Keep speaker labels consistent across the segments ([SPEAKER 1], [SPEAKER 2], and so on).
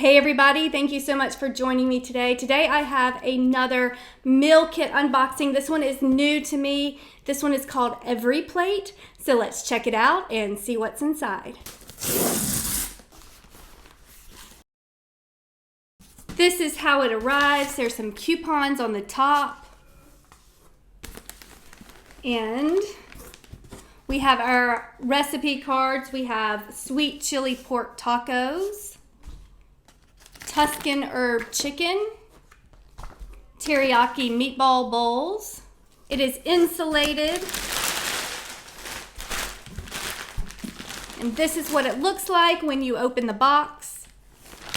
[SPEAKER 1] Hey everybody, thank you so much for joining me today. Today I have another meal kit unboxing. This one is new to me. This one is called Every Plate. So let's check it out and see what's inside. This is how it arrives. There's some coupons on the top. And we have our recipe cards. We have sweet chili pork tacos, Tuscan herb chicken, teriyaki meatball bowls. It is insulated. And this is what it looks like when you open the box.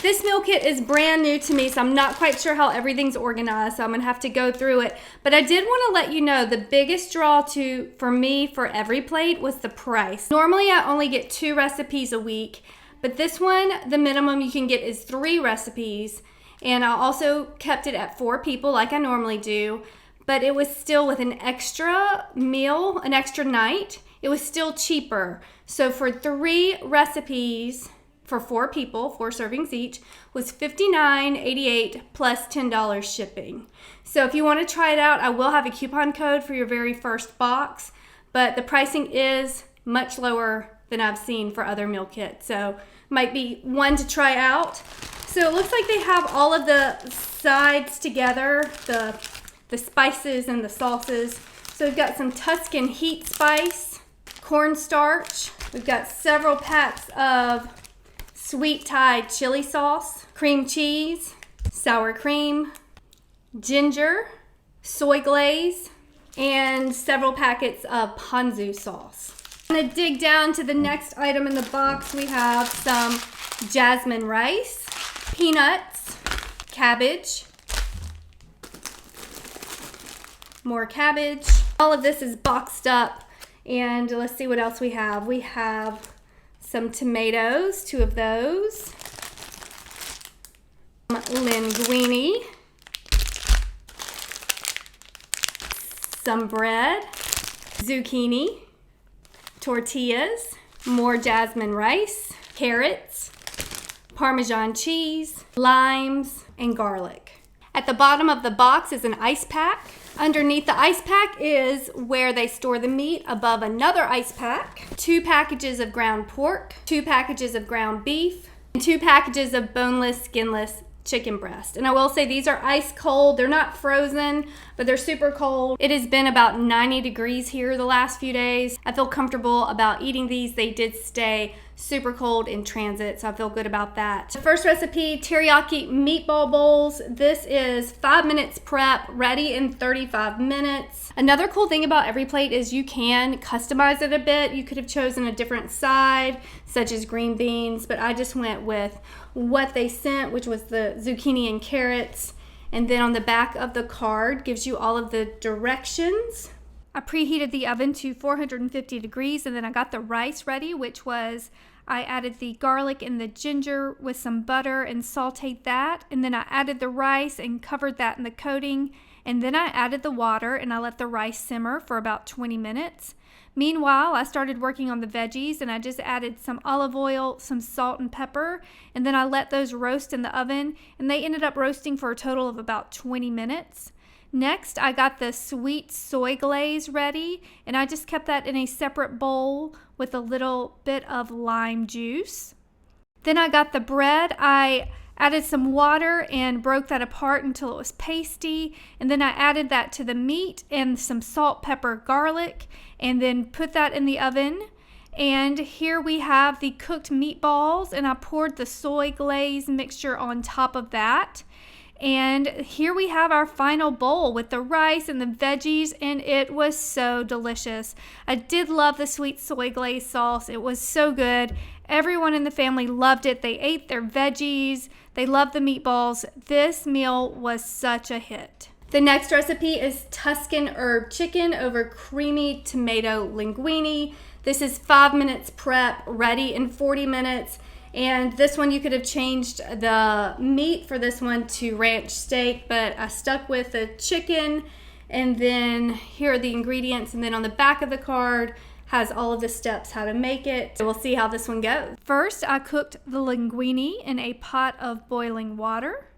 [SPEAKER 1] This meal kit is brand new to me, so I'm not quite sure how everything's organized, so I'm gonna have to go through it. But I did wanna let you know the biggest draw for me for Every Plate was the price. Normally I only get 2 recipes a week, but this one, the minimum you can get is 3 recipes. And I also kept it at 4 people like I normally do, but it was still with an extra meal, an extra night, it was still cheaper. So for 3 recipes, for 4 people, 4 servings each, was $59.88 plus $10 shipping. So if you want to try it out, I will have a coupon code for your very first box, but the pricing is much lower than I've seen for other meal kits. So might be one to try out. So it looks like they have all of the sides together, the spices and the sauces. So we've got some Tuscan heat spice, cornstarch. We've got several packs of sweet Thai chili sauce, cream cheese, sour cream, ginger, soy glaze, and several packets of ponzu sauce. I'm gonna dig down to the next item in the box. We have some jasmine rice, peanuts, cabbage, more cabbage. All of this is boxed up, and let's see what else we have. We have some tomatoes, 2 of those, linguine, some bread, zucchini, tortillas, more jasmine rice, carrots, Parmesan cheese, limes, and garlic. At the bottom of the box is an ice pack. Underneath the ice pack is where they store the meat. Above another ice pack, 2 packages of ground pork, 2 packages of ground beef, and 2 packages of boneless, skinless chicken breast. And I will say these are ice cold. They're not frozen, but they're super cold. It has been about 90 degrees here the last few days. I feel comfortable about eating these. They did stay super cold in transit, so I feel good about that. The first recipe, teriyaki meatball bowls. This is 5 minutes prep, ready in 35 minutes. Another cool thing about Every Plate is you can customize it a bit. You could have chosen a different side, such as green beans, but I just went with what they sent, which was the zucchini and carrots. And then on the back of the card gives you all of the directions. I preheated the oven to 450 degrees, and then I got the rice ready, which was, I added the garlic and the ginger with some butter and sauteed that. And then I added the rice and covered that in the coating. And then I added the water and I let the rice simmer for about 20 minutes. Meanwhile, I started working on the veggies, and I just added some olive oil, some salt and pepper, and then I let those roast in the oven, and they ended up roasting for a total of about 20 minutes. Next, I got the sweet soy glaze ready, and I just kept that in a separate bowl with a little bit of lime juice. Then I got the bread. I added some water and broke that apart until it was pasty, and then I added that to the meat and some salt, pepper, garlic, and then put that in the oven. And here we have the cooked meatballs, and I poured the soy glaze mixture on top of that. And here we have our final bowl with the rice and the veggies, and it was so delicious. I did love the sweet soy glaze sauce. It was so good. Everyone in the family loved it. They ate their veggies. They loved the meatballs. This meal was such a hit. The next recipe is Tuscan herb chicken over creamy tomato linguine. This is 5 minutes prep, ready in 40 minutes. And this one you could have changed the meat for this one to ranch steak, but I stuck with the chicken. And then here are the ingredients. And then on the back of the card has all of the steps how to make it. So we'll see how this one goes. First, I cooked the linguine in a pot of boiling water.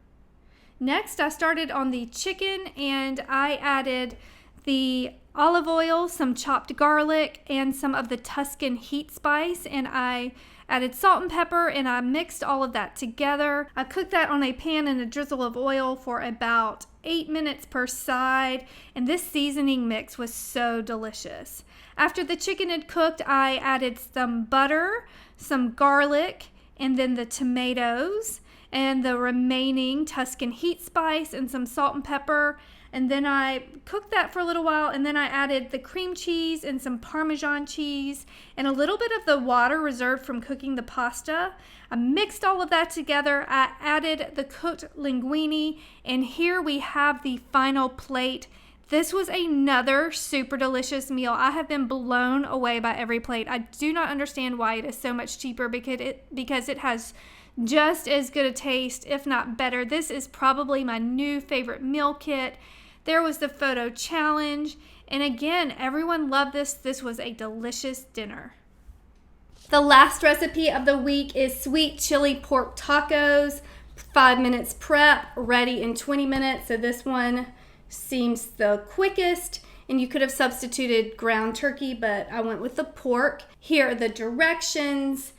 [SPEAKER 1] Next, I started on the chicken and I added the olive oil, some chopped garlic, and some of the Tuscan heat spice, and I added salt and pepper, and I mixed all of that together. I cooked that on a pan in a drizzle of oil for about 8 minutes per side, and this seasoning mix was so delicious. After the chicken had cooked, I added some butter, some garlic, and then the tomatoes, and the remaining Tuscan heat spice, and some salt and pepper. And then I cooked that for a little while, and then I added the cream cheese and some Parmesan cheese and a little bit of the water reserved from cooking the pasta. I mixed all of that together. I added the cooked linguine, and here we have the final plate. This was another super delicious meal. I have been blown away by every plate. I do not understand why it is so much cheaper, because it has just as good a taste, if not better. This is probably my new favorite meal kit. There was the photo challenge, and again, everyone loved this. This was a delicious dinner. The last recipe of the week is sweet chili pork tacos. 5 minutes prep, ready in 20 minutes. So this one seems the quickest, and you could have substituted ground turkey, but I went with the pork. Here are the directions.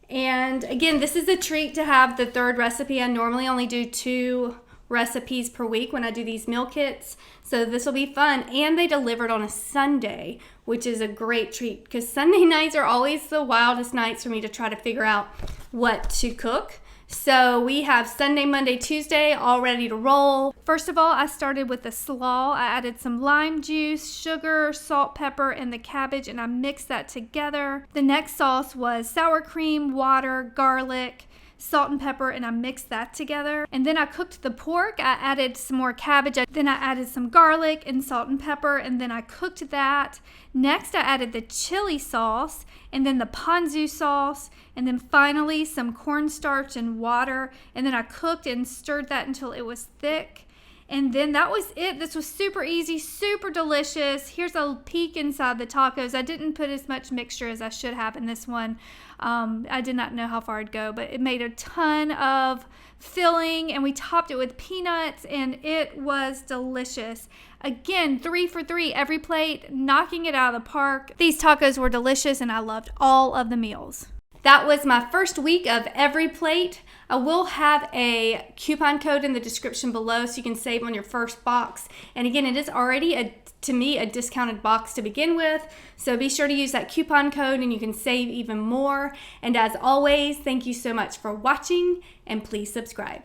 [SPEAKER 1] And again, this is a treat to have the third recipe. I normally only do 2 recipes per week when I do these meal kits, so this will be fun. And they delivered on a Sunday, which is a great treat, because Sunday nights are always the wildest nights for me to try to figure out what to cook. So we have Sunday, Monday, Tuesday all ready to roll. First of all, I started with the slaw. I added some lime juice, sugar, salt, pepper, and the cabbage, and I mixed that together. The next sauce was sour cream, water, garlic, salt and pepper, and I mixed that together. And then I cooked the pork. I added some more cabbage. Then I added some garlic and salt and pepper, and then I cooked that. Next, I added the chili sauce, and then the ponzu sauce, and then finally some cornstarch and water. And then I cooked and stirred that until it was thick. And then that was it. This was super easy, super delicious. Here's a peek inside the tacos. I didn't put as much mixture as I should have in this one. I did not know how far it'd go, but it made a ton of filling, and we topped it with peanuts, and it was delicious. Again, 3 for 3 every plate, knocking it out of the park. These tacos were delicious, and I loved all of the meals. That was my first week of Every Plate. I will have a coupon code in the description below so you can save on your first box. And again, it is already, to me, a discounted box to begin with. So be sure to use that coupon code and you can save even more. And as always, thank you so much for watching, and please subscribe.